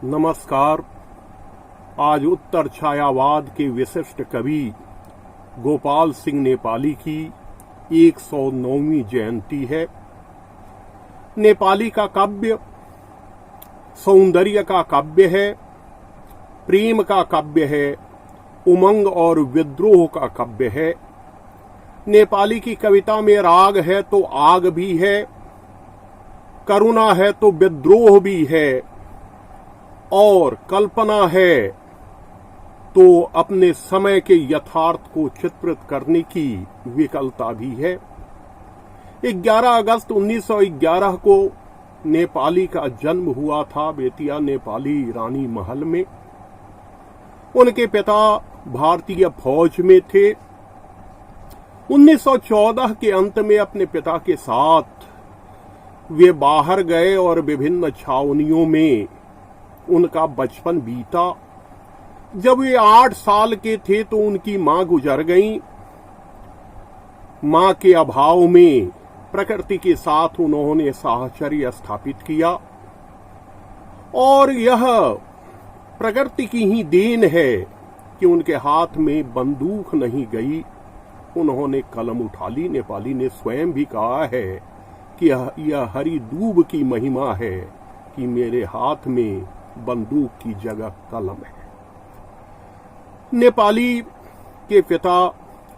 नमस्कार। आज उत्तर छायावाद के विशिष्ट कवि गोपाल सिंह नेपाली की 109वीं जयंती है। नेपाली का काव्य सौंदर्य का काव्य है, प्रेम का काव्य है, उमंग और विद्रोह का काव्य है। नेपाली की कविता में राग है तो आग भी है, करुणा है तो विद्रोह भी है, और कल्पना है तो अपने समय के यथार्थ को चित्रित करने की विकलता भी है। 11 अगस्त 1911 को नेपाली का जन्म हुआ था बेतिया नेपाली रानी महल में। उनके पिता भारतीय फौज में थे। 1914 के अंत में अपने पिता के साथ वे बाहर गए और विभिन्न छावनियों में उनका बचपन बीता। जब वे 8 साल के थे तो उनकी मां गुजर गईं। मां के अभाव में प्रकृति के साथ उन्होंने साहचर्य स्थापित किया, और यह प्रकृति की ही देन है कि उनके हाथ में बंदूक नहीं गई, उन्होंने कलम उठा ली। नेपाली ने स्वयं भी कहा है कि यह हरी दूब की महिमा है कि मेरे हाथ में बंदूक की जगह कलम है। नेपाली के पिता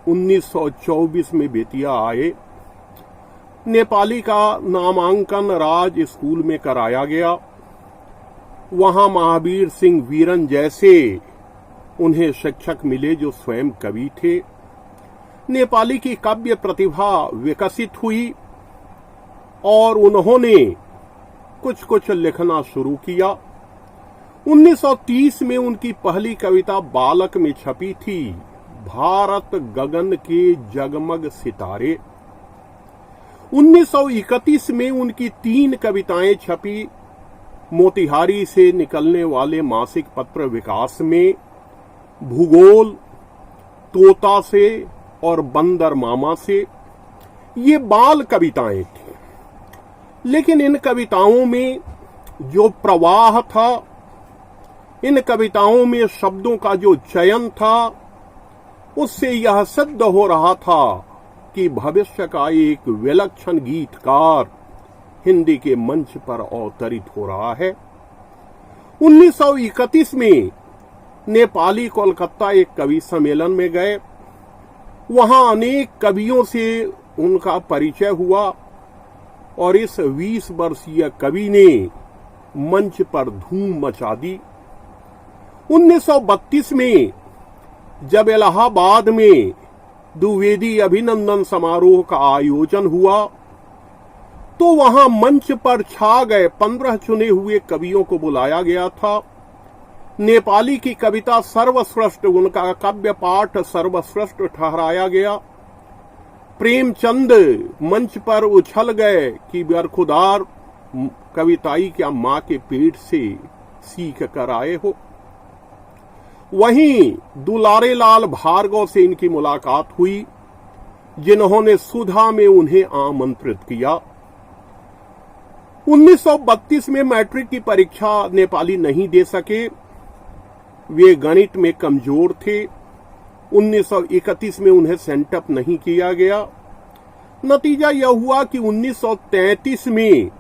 1924 में बेतिया आए। नेपाली का नामांकन राज स्कूल में कराया गया। वहां महावीर सिंह वीरन जैसे उन्हें शिक्षक मिले जो स्वयं कवि थे। नेपाली की काव्य प्रतिभा विकसित हुई और उन्होंने कुछ लिखना शुरू किया। 1930 में उनकी पहली कविता बालक में छपी थी, भारत गगन के जगमग सितारे। 1931 में उनकी 3 कविताएं छपी मोतिहारी से निकलने वाले मासिक पत्र विकास में, भूगोल, तोता से और बंदर मामा से। ये बाल कविताएं थी, लेकिन इन कविताओं में जो प्रवाह था, इन कविताओं में शब्दों का जो चयन था, उससे यह सिद्ध हो रहा था कि भविष्य का एक विलक्षण गीतकार हिंदी के मंच पर अवतरित हो रहा है। 1931 में नेपाली कोलकाता एक कवि सम्मेलन में गए। वहां अनेक कवियों से उनका परिचय हुआ और इस 20 वर्षीय कवि ने मंच पर धूम मचा दी। 1932 में जब इलाहाबाद में द्विवेदी अभिनंदन समारोह का आयोजन हुआ तो वहां मंच पर छा गए 15 चुने हुए कवियों को बुलाया गया था। नेपाली की कविता सर्वश्रेष्ठ, उनका काव्य पाठ सर्वश्रेष्ठ ठहराया गया। प्रेमचंद मंच पर उछल गए कि बरखुदार कविताई क्या मां के पेट से सीख कर आए हो। वहीं दुलारे लाल भार्गव से इनकी मुलाकात हुई, जिन्होंने सुधा में उन्हें आमंत्रित किया। 1932 में मैट्रिक की परीक्षा नेपाली नहीं दे सके, वे गणित में कमजोर थे। 1931 में उन्हें सेंटअप नहीं किया गया। नतीजा यह हुआ कि 1933 में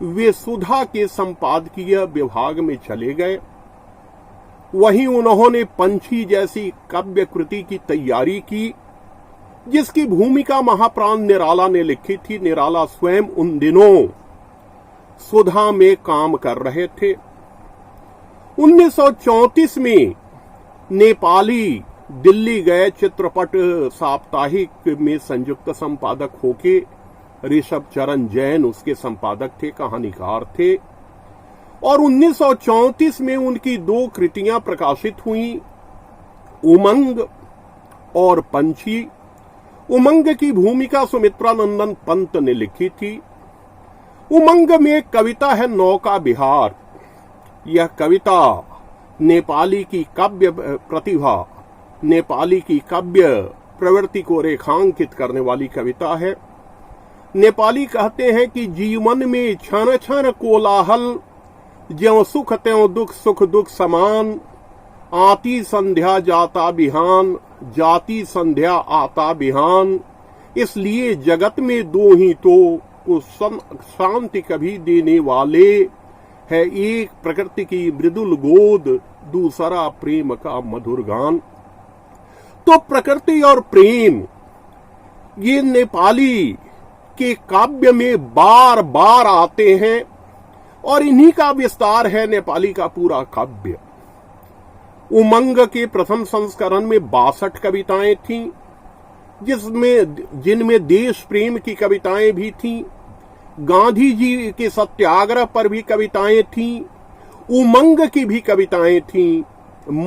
वे सुधा के संपादकीय विभाग में चले गए। वहीं उन्होंने पंछी जैसी काव्य कृति की तैयारी की, जिसकी भूमिका महाप्राण निराला ने लिखी थी। निराला स्वयं उन दिनों सुधा में काम कर रहे थे। 1934 में नेपाली दिल्ली गए चित्रपट साप्ताहिक में संयुक्त संपादक होके। ऋषभ चरण जैन उसके संपादक थे, कहानीकार थे। और 1934 में उनकी 2 कृतियां प्रकाशित हुई, उमंग और पंछी। उमंग की भूमिका सुमित्रा नंदन पंत ने लिखी थी। उमंग में एक कविता है नौका विहार। यह कविता नेपाली की काव्य प्रतिभा, नेपाली की काव्य प्रवृत्ति को रेखांकित करने वाली कविता है। नेपाली कहते हैं कि जीवन में क्षण क्षण कोलाहल, ज्यों सुख त्यों दुख, सुख दुख समान। आती संध्या जाता बिहान, जाती संध्या आता बिहान। इसलिए जगत में दो ही तो शांति कभी देने वाले है, एक प्रकृति की मृदुल गोद, दूसरा प्रेम का मधुर गान। तो प्रकृति और प्रेम ये नेपाली के काव्य में बार बार आते हैं और इन्हीं का विस्तार है नेपाली का पूरा काव्य। उमंग के प्रथम संस्करण में 62 कविताएं थीं, जिनमें देश प्रेम की कविताएं भी थीं। गांधी जी के सत्याग्रह पर भी कविताएं थीं, उमंग की भी कविताएं थीं,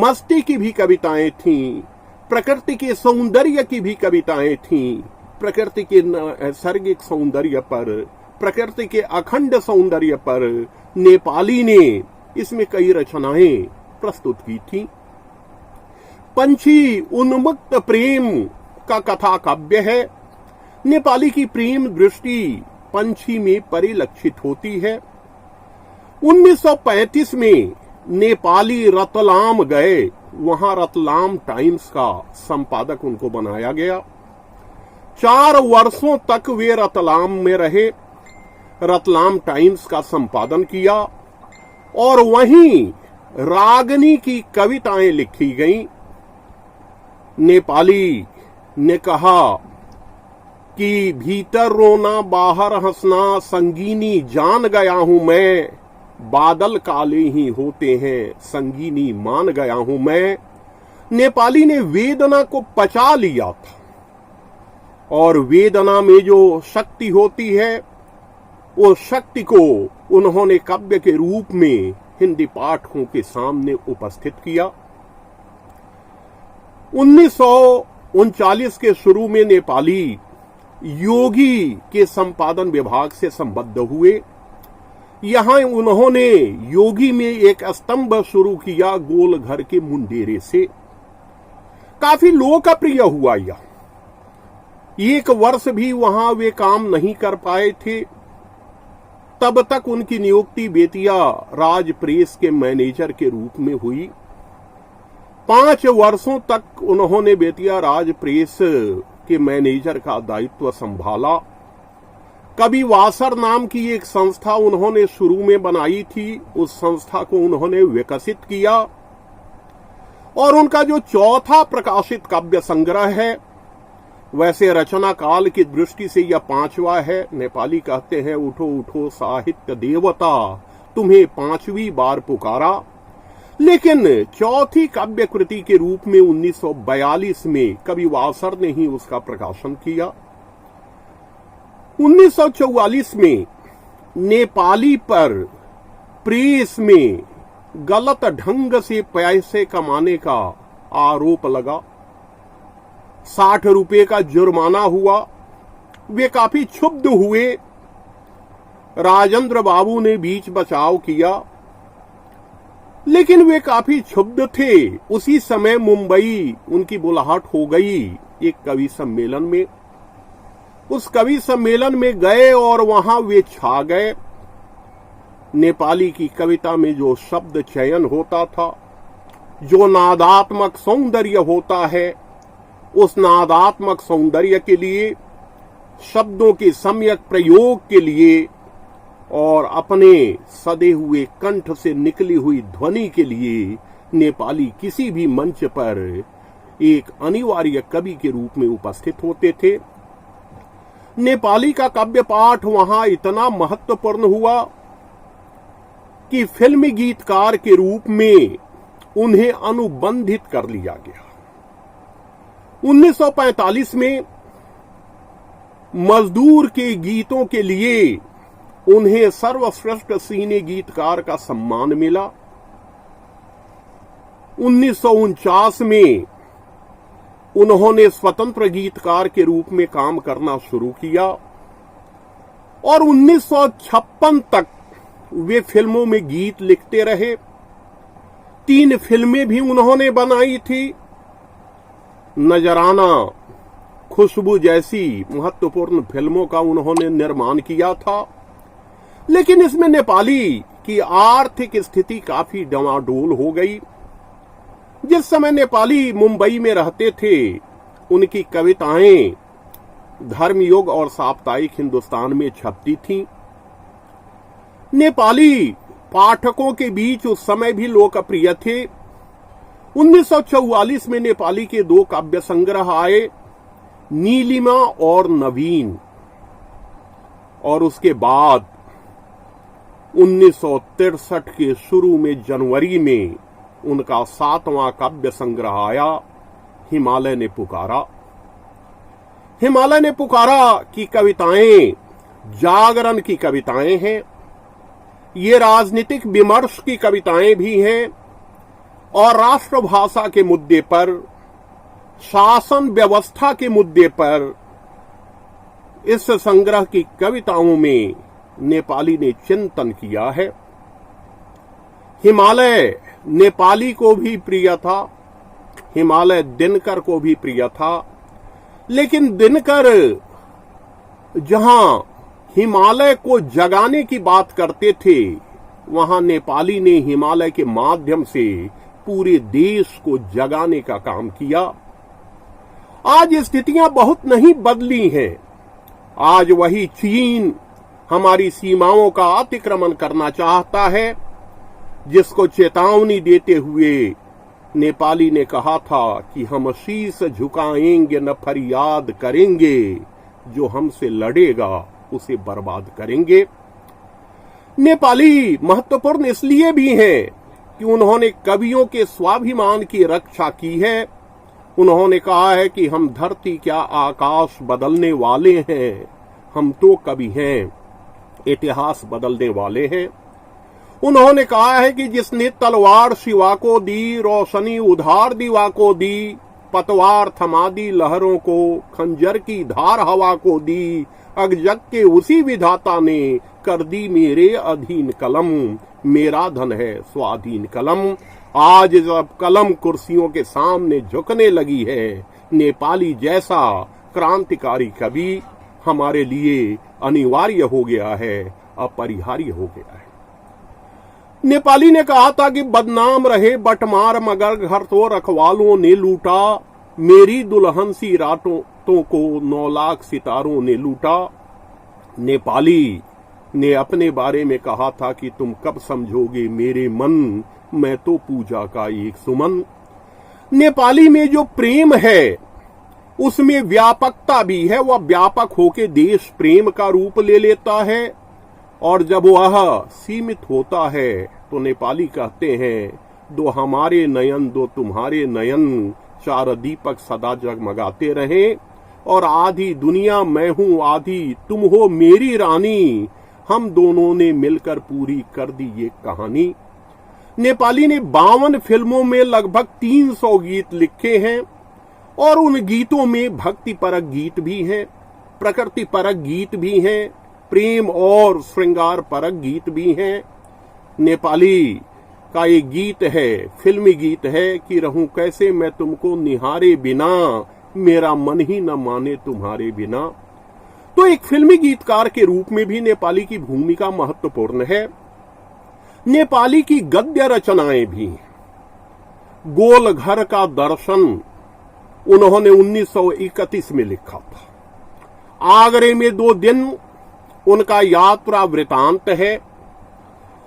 मस्ती की भी कविताएं थीं, प्रकृति के सौंदर्य की भी कविताएं थीं, प्रकृति के नैसर्गिक सौंदर्य पर, प्रकृति के अखंड सौंदर्य पर नेपाली ने इसमें कई रचनाएं प्रस्तुत की थी। पंछी उन्मुक्त प्रेम का कथा काव्य है। नेपाली की प्रेम दृष्टि पंछी में परिलक्षित होती है। 1935 में नेपाली रतलाम गए, वहां रतलाम टाइम्स का संपादक उनको बनाया गया। 4 वर्षों तक वे रतलाम में रहे, रतलाम टाइम्स का संपादन किया और वहीं रागनी की कविताएं लिखी गईं। नेपाली ने कहा कि भीतर रोना बाहर हंसना संगीनी जान गया हूं मैं, बादल काले ही होते हैं संगीनी मान गया हूं मैं। नेपाली ने वेदना को पचा लिया था और वेदना में जो शक्ति होती है वो शक्ति को उन्होंने काव्य के रूप में हिंदी पाठकों के सामने उपस्थित किया। 1939 के शुरू में नेपाली योगी के संपादन विभाग से संबद्ध हुए। यहां उन्होंने योगी में एक स्तंभ शुरू किया गोल घर के मुंडेरे से। काफी लोकप्रिय हुआ यह। 1 वर्ष भी वहां वे काम नहीं कर पाए थे। तब तक उनकी नियुक्ति बेतिया राज प्रेस के मैनेजर के रूप में हुई। 5 वर्षों तक उन्होंने बेतिया राज प्रेस के मैनेजर का दायित्व संभाला। कवि वासर नाम की एक संस्था उन्होंने शुरू में बनाई थी, उस संस्था को उन्होंने विकसित किया और उनका जो चौथा प्रकाशित काव्य संग्रह है, वैसे रचना काल की दृष्टि से यह 5वां है। नेपाली कहते हैं उठो उठो साहित्य देवता, तुम्हें 5वीं बार पुकारा। लेकिन चौथी काव्य कृति के रूप में 1942 में कवि वासर ने ही उसका प्रकाशन किया। 1944 में नेपाली पर प्रेस में गलत ढंग से पैसे कमाने का आरोप लगा। 60 रुपए का जुर्माना हुआ। वे काफी क्षुब्ध हुए। राजेंद्र बाबू ने बीच बचाव किया, लेकिन वे काफी क्षुब्ध थे। उसी समय मुंबई उनकी बुलाहट हो गई एक कवि सम्मेलन में। उस कवि सम्मेलन में गए और वहां वे छा गए। नेपाली की कविता में जो शब्द चयन होता था, जो नादात्मक सौंदर्य होता है, उस नादात्मक सौंदर्य के लिए, शब्दों के सम्यक प्रयोग के लिए और अपने सदे हुए कंठ से निकली हुई ध्वनि के लिए नेपाली किसी भी मंच पर एक अनिवार्य कवि के रूप में उपस्थित होते थे। नेपाली का काव्य पाठ वहां इतना महत्वपूर्ण हुआ कि फिल्मी गीतकार के रूप में उन्हें अनुबंधित कर लिया गया। 1945 में मजदूर के गीतों के लिए उन्हें सर्वश्रेष्ठ सिने गीतकार का सम्मान मिला। 1949 में उन्होंने स्वतंत्र गीतकार के रूप में काम करना शुरू किया और 1956 तक वे फिल्मों में गीत लिखते रहे। 3 फिल्में भी उन्होंने बनाई थी। नजराना, खुशबू जैसी महत्वपूर्ण फिल्मों का उन्होंने निर्माण किया था। लेकिन इसमें नेपाली कि आर्थिक स्थिति काफी डवाडोल हो गई। जिस समय नेपाली मुंबई में रहते थे, उनकी कविताएं धर्मयुग और साप्ताहिक हिंदुस्तान में छपती थीं। नेपाली पाठकों के बीच उस समय भी लोकप्रिय थे। 1944 में नेपाली के 2 काव्य संग्रह आए, नीलिमा और नवीन, और उसके बाद 1963 के शुरू में जनवरी में उनका 7वां काव्य संग्रह आया, हिमालय ने पुकारा। हिमालय ने पुकारा की कविताएं जागरण की कविताएं हैं, ये राजनीतिक विमर्श की कविताएं भी हैं और राष्ट्रभाषा के मुद्दे पर, शासन व्यवस्था के मुद्दे पर इस संग्रह की कविताओं में नेपाली ने चिंतन किया है। हिमालय नेपाली को भी प्रिय था, हिमालय दिनकर को भी प्रिय था, लेकिन दिनकर जहां हिमालय को जगाने की बात करते थे, वहां नेपाली ने हिमालय के माध्यम से पूरे देश को जगाने का काम किया। आज स्थितियां बहुत नहीं बदली हैं। आज वही चीन हमारी सीमाओं का अतिक्रमण करना चाहता है, जिसको चेतावनी देते हुए नेपाली ने कहा था कि हम शीश झुकाएंगे न फरियाद करेंगे, जो हमसे लड़ेगा उसे बर्बाद करेंगे। नेपाली महत्वपूर्ण इसलिए भी हैं कि उन्होंने कवियों के स्वाभिमान की रक्षा की है। उन्होंने कहा है कि हम धरती क्या आकाश बदलने वाले हैं, हम तो कवि हैं, इतिहास बदलने वाले हैं। उन्होंने कहा है कि जिसने तलवार शिवा को दी, रोशनी उधार दीवा को दी, पतवार थमा दी लहरों को, खंजर की धार हवा को दी, अगजग के उसी विधाता ने कर दी मेरे अधीन कलम, मेरा धन है स्वाधीन कलम। आज जब कलम कुर्सियों के सामने झुकने लगी है, नेपाली जैसा क्रांतिकारी कवि हमारे लिए अनिवार्य हो गया है, अपरिहार्य हो गया है। नेपाली ने कहा था कि बदनाम रहे बटमार मगर घर तो रखवालों ने लूटा, मेरी दुल्हन सी रातों को 9 लाख सितारों ने लूटा। नेपाली ने अपने बारे में कहा था कि तुम कब समझोगे मेरे मन, मैं तो पूजा का एक सुमन। नेपाली में जो प्रेम है उसमें व्यापकता भी है, वह व्यापक होके देश प्रेम का रूप ले लेता है, और जब वह सीमित होता है तो नेपाली कहते हैं, दो हमारे नयन दो तुम्हारे नयन, 4 दीपक सदा जगमगाते रहें, और आधी दुनिया मैं हूं आधी तुम हो मेरी रानी, हम दोनों ने मिलकर पूरी कर दी ये कहानी। नेपाली ने 52 फिल्मों में लगभग 300 गीत लिखे हैं, और उन गीतों में भक्ति परक गीत भी हैं, प्रकृति परक गीत भी हैं, प्रेम और श्रृंगार परक गीत भी हैं। नेपाली का एक गीत है, फिल्मी गीत है कि रहूं कैसे मैं तुमको निहारे बिना, मेरा मन ही न माने तुम्हारे बिना। तो एक फिल्मी गीतकार के रूप में भी नेपाली की भूमिका महत्वपूर्ण है। नेपाली की गद्य रचनाएं भी, गोल घर का दर्शन उन्होंने 1931 में लिखा था। आगरे में 2 दिन उनका यात्रा वृतांत है,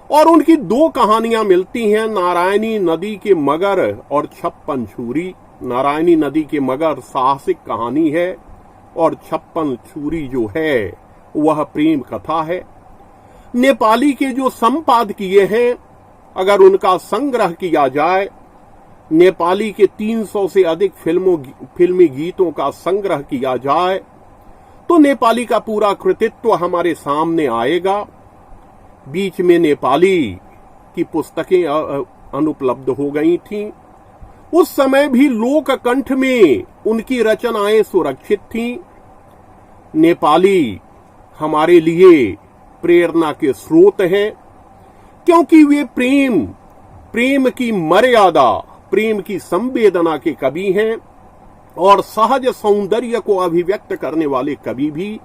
और उनकी 2 कहानियां मिलती हैं, नारायणी नदी के मगर और 56 छुरी। नारायणी नदी के मगर साहसिक कहानी है, और 56 छुरी जो है वह प्रेम कथा है। नेपाली के जो संपादकीय हैं, अगर उनका संग्रह किया जाए, नेपाली के 300 से अधिक फिल्मी गीतों का संग्रह किया जाए, तो नेपाली का पूरा कृतित्व हमारे सामने आएगा। बीच में नेपाली की पुस्तकें अनुपलब्ध हो गई थीं। उस समय भी लोककंठ में उनकी रचनाएं सुरक्षित थीं। नेपाली हमारे लिए प्रेरणा के स्रोत हैं, क्योंकि वे प्रेम की मर्यादा, प्रेम की संवेदना के कवि हैं, और सहज सौंदर्य को अभिव्यक्त करने वाले कवि भी।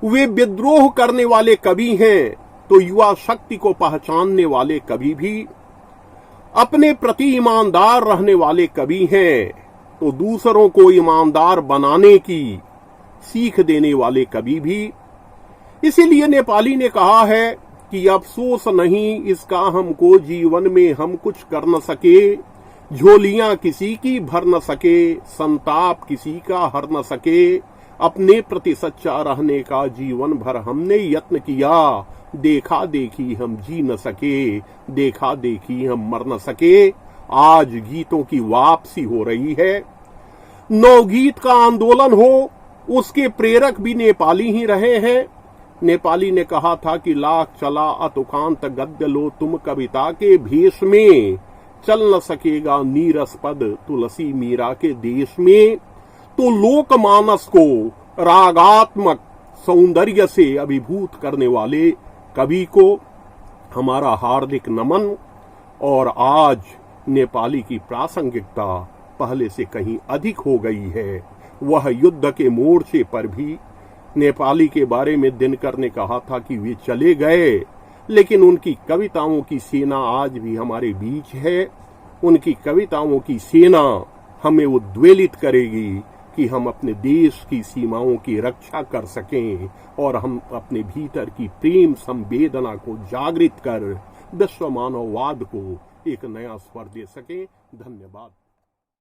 वे विद्रोह करने वाले कवि हैं, तो युवा शक्ति को पहचानने वाले कवि भी, अपने प्रति ईमानदार रहने वाले कवि हैं, तो दूसरों को ईमानदार बनाने की सीख देने वाले कवि भी। इसीलिए नेपाली ने कहा है कि अफसोस नहीं इसका हमको जीवन में हम कुछ कर न सके, झोलियां किसी की भर न सके, संताप किसी का हर न सके, अपने प्रति सच्चा रहने का जीवन भर हमने यत्न किया, देखा देखी हम जी न सके, देखा देखी हम मर न सके। आज गीतों की वापसी हो रही है। नवगीत का आंदोलन हो, उसके प्रेरक भी नेपाली ही रहे हैं। नेपाली ने कहा था कि लाख चला अतुकांत गद्य लो तुम कविता के भेष में, चल न सकेगा नीरस पद तुलसी मीरा के देश में। तो लोकमानस को रागात्मक सौंदर्य से अभिभूत करने वाले कवि को हमारा हार्दिक नमन। और आज नेपाली की प्रासंगिकता पहले से कहीं अधिक हो गई है। वह युद्ध के मोर्चे पर भी नेपाली के बारे में दिनकर ने कहा था कि वे चले गए, लेकिन उनकी कविताओं की सेना आज भी हमारे बीच है। उनकी कविताओं की सेना हमें उद्वेलित करेगी कि हम अपने देश की सीमाओं की रक्षा कर सकें और हम अपने भीतर की प्रेम संवेदना को जागृत कर विश्व मानववाद को एक नया स्वर दे सकें। धन्यवाद।